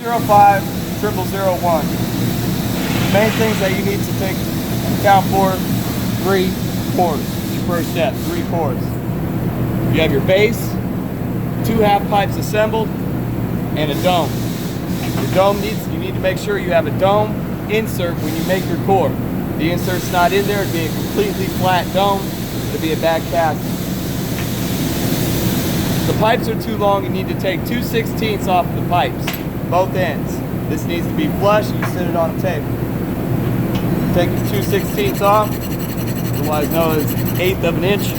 605 0001. Main things that you need to take account for: 3 cores. It's your first step, 3 cores. You have your base, 2 half pipes assembled, and a dome. Your dome you need to make sure you have a dome insert when you make your core. If the insert's not in there, it'd be a completely flat dome. It'd be a bad casting. The pipes are too long, you need to take 2/16 off of the pipes, both ends. This needs to be flush, you sit it on a table. Take your 2/16 off, otherwise known as 1/8 of an inch.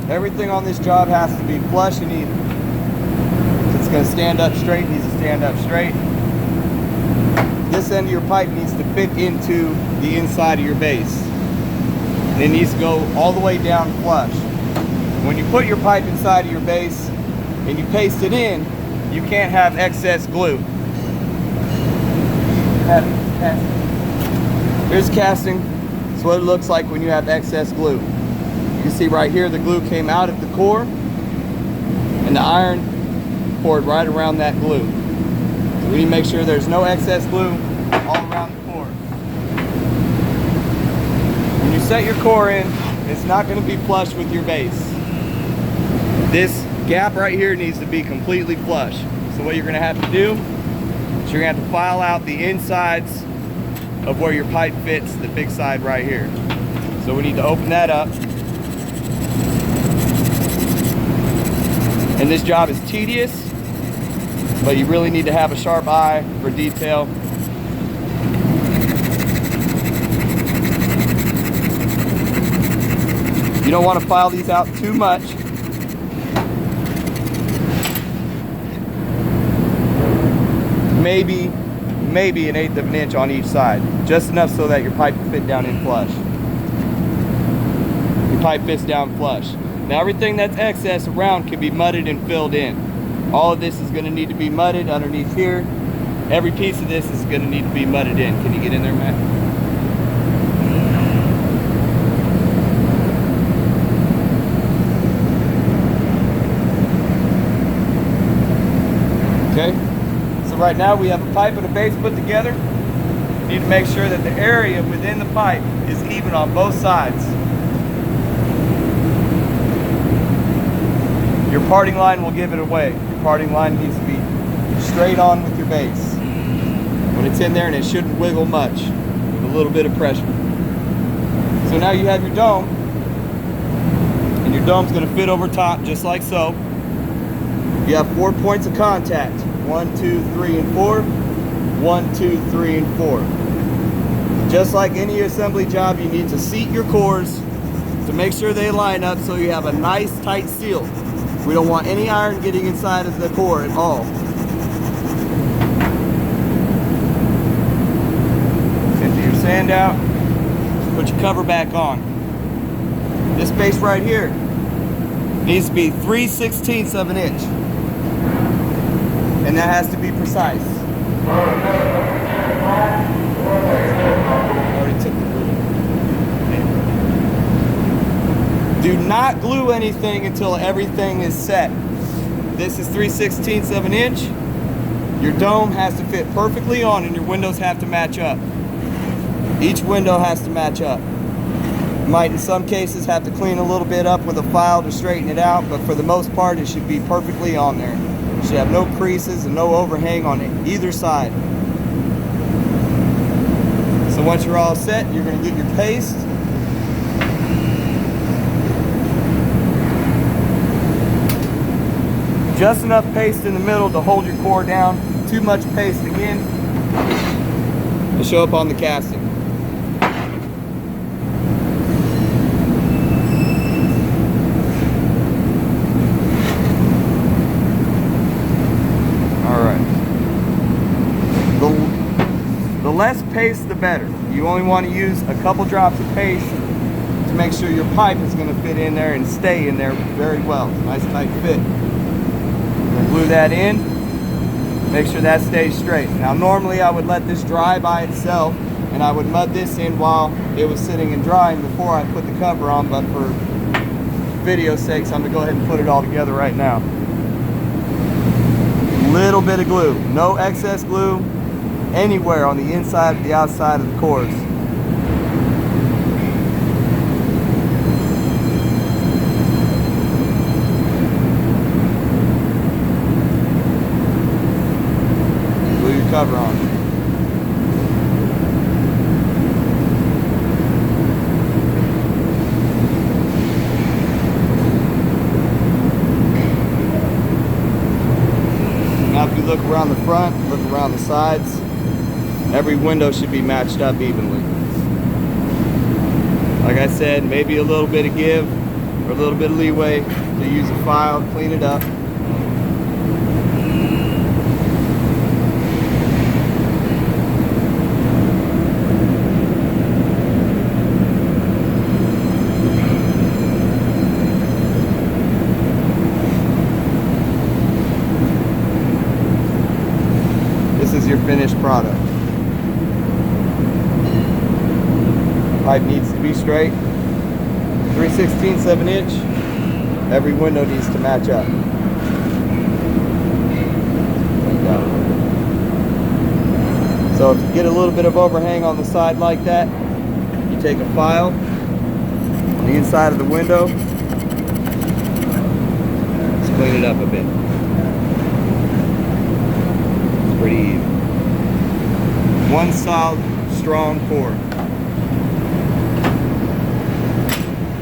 Everything on this job has to be flush and even. If it's going to stand up straight, it needs to stand up straight. This end of your pipe needs to fit into the inside of your base. And it needs to go all the way down flush. When you put your pipe inside of your base and you paste it in, you can't have excess glue. Here's casting. That's what it looks like when you have excess glue. You can see right here the glue came out of the core and the iron poured right around that glue. So we need to make sure there's no excess glue all around the core. When you set your core in, it's not going to be flush with your base. This gap right here needs to be completely flush. So what you're going to have to do is you're going to have to file out the insides of where your pipe fits, the big side right here. So we need to open that up. And this job is tedious, but you really need to have a sharp eye for detail. You don't want to file these out too much. Maybe 1/8 of an inch on each side. Just enough so that your pipe will fit down in flush. Your pipe fits down flush. Now everything that's excess around can be mudded and filled in. All of this is going to need to be mudded underneath here. Every piece of this is going to need to be mudded in. Can you get in there, Matt? Okay, so right now we have a pipe and a base put together. You need to make sure that the area within the pipe is even on both sides. Your parting line will give it away. Your parting line needs to be straight on with your base. When it's in there, and it shouldn't wiggle much, with a little bit of pressure. So now you have your dome, and your dome's going to fit over top just like so. You have 4 points of contact. 1, 2, 3, and 4. 1, 2, 3, and 4. Just like any assembly job, you need to seat your cores to make sure they line up so you have a nice tight seal. We don't want any iron getting inside of the core at all. Empty your sand out. Put your cover back on. This base right here needs to be 3/16 of an inch. And that has to be precise. Already took the glue. Do not glue anything until everything is set. This is 3/16 of an inch. Your dome has to fit perfectly on, and your windows have to match up. Each window has to match up. You might in some cases have to clean a little bit up with a file to straighten it out, but for the most part it should be perfectly on there. You should have no creases and no overhang on either side. So once you're all set, you're going to get your paste. Just enough paste in the middle to hold your core down. Too much paste again to show up on the casting. Alright. The less paste, the better. You only want to use a couple drops of paste to make sure your pipe is going to fit in there and stay in there very well. Nice tight fit. Glue Glue that in. Make sure that stays straight. Now normally I would let this dry by itself and I would mud this in while it was sitting and drying before I put the cover on, but for video sakes I'm gonna go ahead and put it all together right now. Little bit of glue, no excess glue anywhere on the inside or the outside of the cores. Glue your cover on. Now if you look around the front, look around the sides, every window should be matched up evenly. Like I said, maybe a little bit of give or a little bit of leeway to use a file, clean it up. This is your finished product. Pipe needs to be straight. 3/16 of an inch. Every window needs to match up. So if you get a little bit of overhang on the side like that, you take a file on the inside of the window, just clean it up a bit. Pretty even. One solid, strong core.